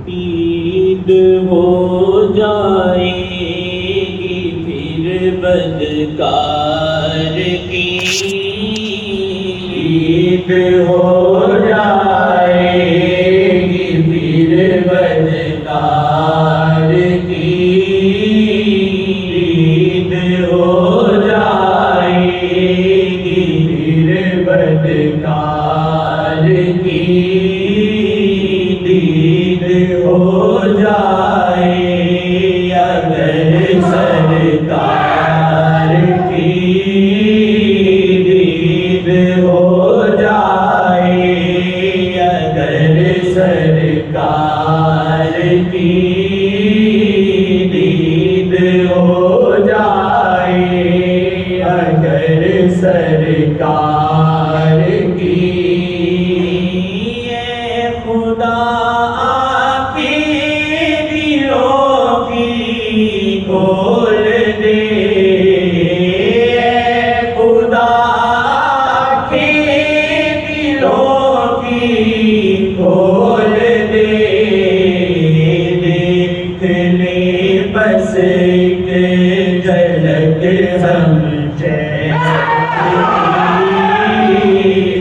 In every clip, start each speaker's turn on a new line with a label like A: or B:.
A: عید ہو جائے گی پھر بدکار کی، عید ہو جائے گی پھر بدکار کی، عید ہو جائے گی پھر بدکار کی، دید ہو جائے اگر سرکار کی، دید ہو جائے اگر سرکار کی، دید ہو جائے اگر سرکار کی، اے خدا آنکھیں دلوں کی کھول دے، اے خدا آنکھیں دلوں کی کھول دے، دیکھ لے بس ایک جھلک ہم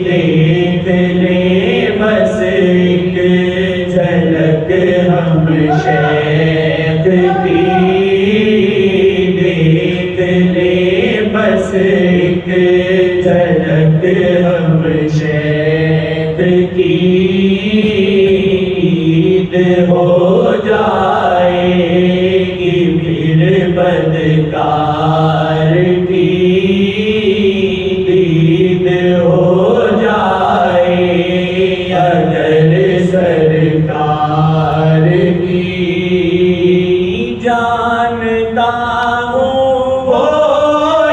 A: دیکھ لے بس ایک جھلک ہم شیخ کی، دیکھ لے بس ایک جھلک ہم شیخ کی، عید ہو جائے گی پھر بدکار کی، دید ہو جائے اگر سرکار کی، جانتا ہوں وہ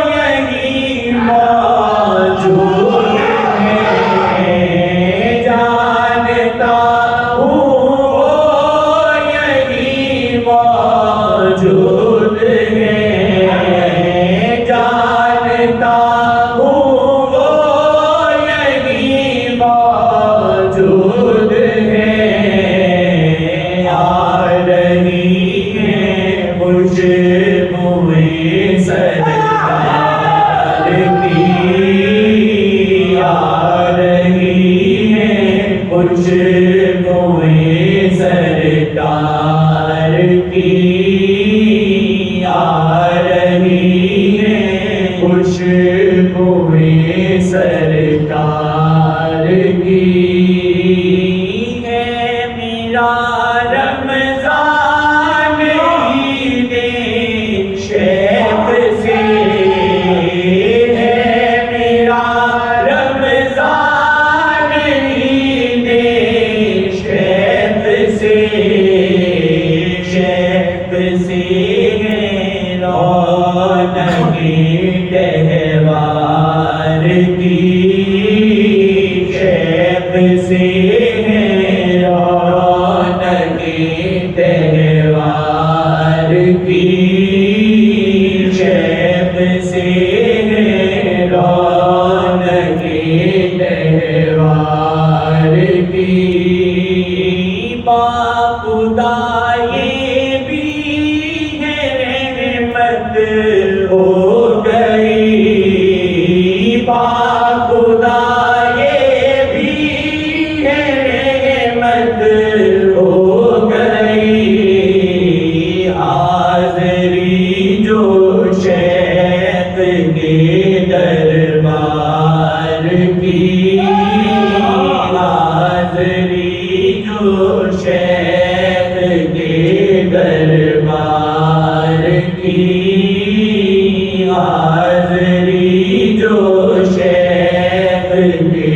A: یہی موجود ہے، جانتا ہوں وہ یہی موجود ہے، جانتا ہوں وہ یہی موجود ہے، آ رہی ہے خوشبوئیں سرکار کی، آ رہی ہے خوشبوئیں سرکار کی، آ رہی ہے خوشبوئیں سرکار کی، ہے میرا رمضان عید شیخ سے، ہے میرا رمضان عید شیخ سے، شیخ سے ہے رونق تہوار کی، شیخ سے ہے رونق تہوار کی، شیخ سے ہے رونق تہوار کی، باخدا یہ بھی ہے رحمت ہو گئی، باخدا یہ بھی ہے رحمت ہو گئی، حاضری جو شیخ کے دربار کی، حاضری جو شیخ کے دربار کی، حاضری جو شیخ کے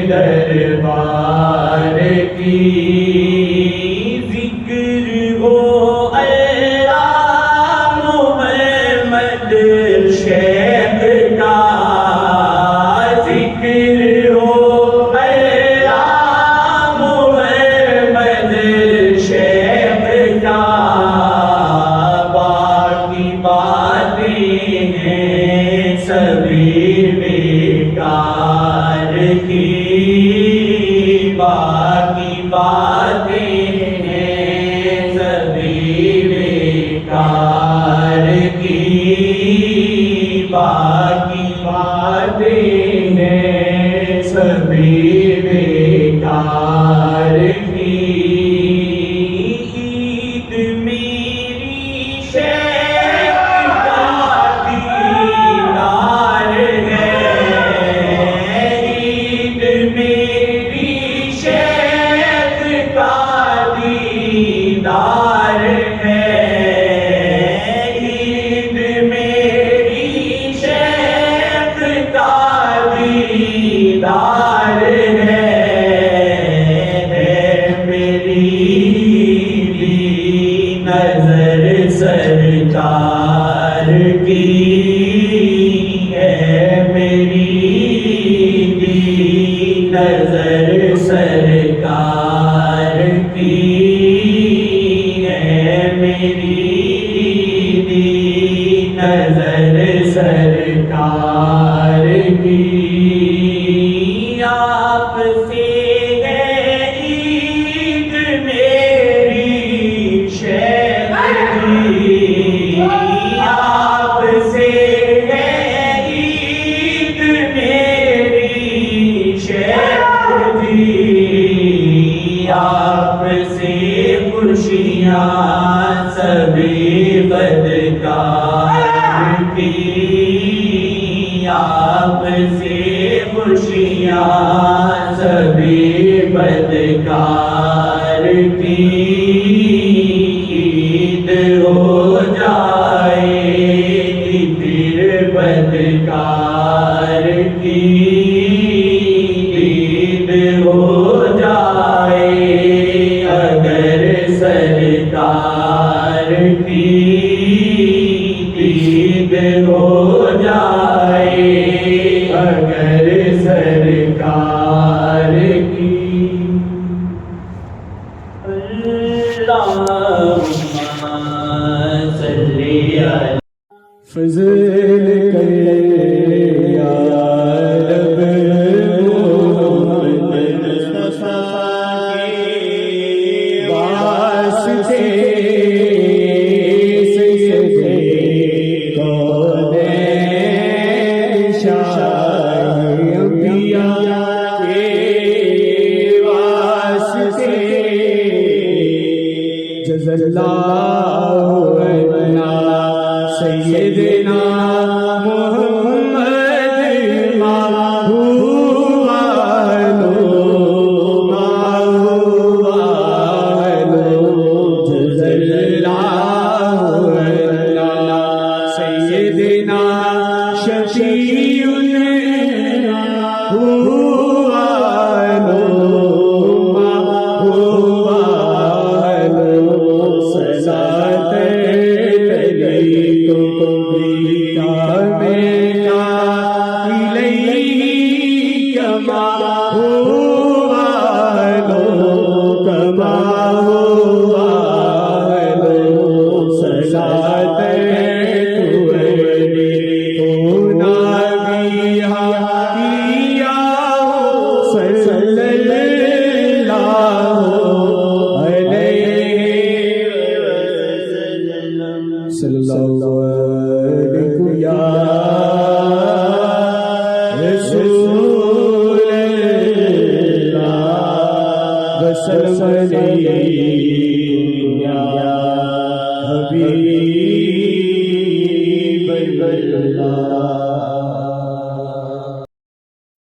A: دربار کی، ذکر ہو اللہ محمد شیخ کا، ذکر ہو اللہ محمد شیخ کا، باقی باتیں ہیں سبھی بیکار کی عید میری شیخ کا دیدار ہے عید میری شیخ کا دیدار ہے عید میری شیخ کا دیدار ہے میری بھی نظر سرکار کی ہے میری بھی نظر سرکار کی ہے میری بھی نظر سرکار کی آپ سے ہے عید میری شیخ کی آپ سے ہے عید میری شیخ کی آپ سے خوشیاں سبھی بدکار کی آپ سے خوشیاں سبھی بدکار کی عید ہو جائے گی پھر بدکار کی عید ہو جائے اگر سرکار کی عید ہو جائے اگر سرکار کی اللہم صلی علی
B: فضل کر یا رب محمد مصطفیٰ کے واسطے سیدے کونین شاہ انبیاء کے واسطے جزا اللہ عنا سیدنا محمد محبوب جزا اللہ عنا سیدنا شفیعنا صلی اللہ علیہ یا رسول اللہ وسلم علیہ یا حبیب اللہ